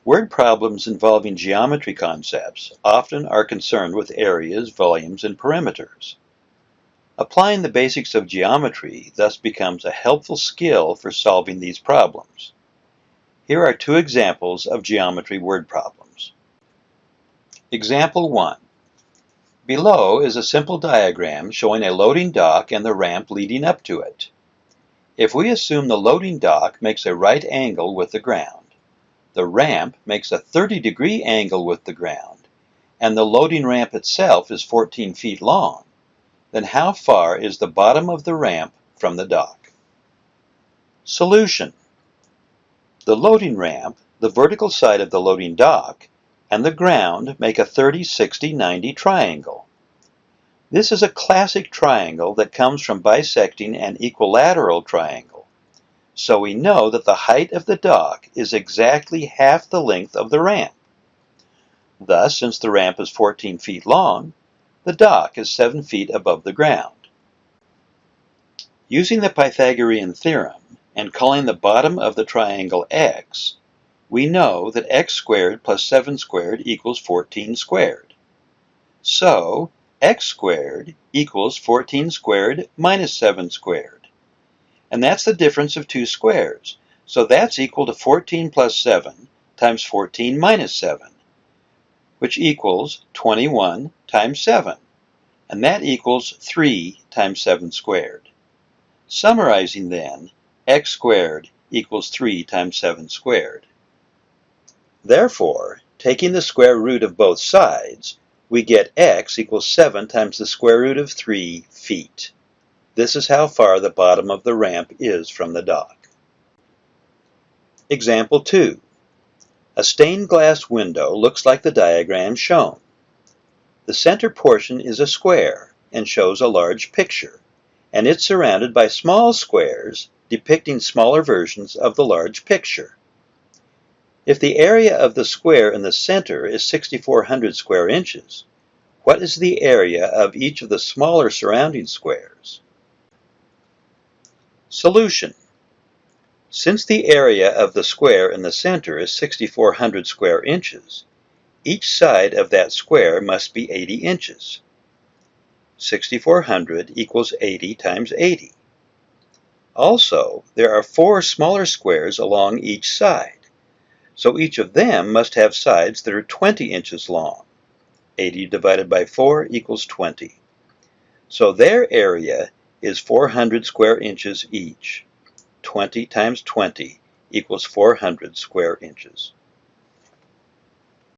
Word problems involving geometry concepts often are concerned with areas, volumes, and perimeters. Applying the basics of geometry thus becomes a helpful skill for solving these problems. Here are two examples of geometry word problems. Example 1. Below is a simple diagram showing a loading dock and the ramp leading up to it. If we assume the loading dock makes a right angle with the ground, the ramp makes a 30-degree angle with the ground, and the loading ramp itself is 14 feet long, then how far is the bottom of the ramp from the dock? Solution. The loading ramp, the vertical side of the loading dock, and the ground make a 30, 60, 90 triangle. This is a classic triangle that comes from bisecting an equilateral triangle. So we know that the height of the dock is exactly half the length of the ramp. Thus, since the ramp is 14 feet long, the dock is 7 feet above the ground. Using the Pythagorean theorem and calling the bottom of the triangle x, we know that x squared plus 7 squared equals 14 squared. So, x squared equals 14 squared minus 7 squared. And that's the difference of two squares. So that's equal to 14 plus 7 times 14 minus 7, which equals 21 times 7. And that equals 3 times 7 squared. Summarizing then, x squared equals 3 times 7 squared. Therefore, taking the square root of both sides, we get x equals 7 times the square root of 3 feet. This is how far the bottom of the ramp is from the dock. Example 2. A stained glass window looks like the diagram shown. The center portion is a square and shows a large picture, and it's surrounded by small squares depicting smaller versions of the large picture. If the area of the square in the center is 6,400 square inches, what is the area of each of the smaller surrounding squares? Solution. Since the area of the square in the center is 6,400 square inches, each side of that square must be 80 inches. 6,400 equals 80 times 80. Also, there are 4 smaller squares along each side, so each of them must have sides that are 20 inches long. 80 divided by 4 equals 20. So their area is 400 square inches each. 20 times 20 equals 400 square inches.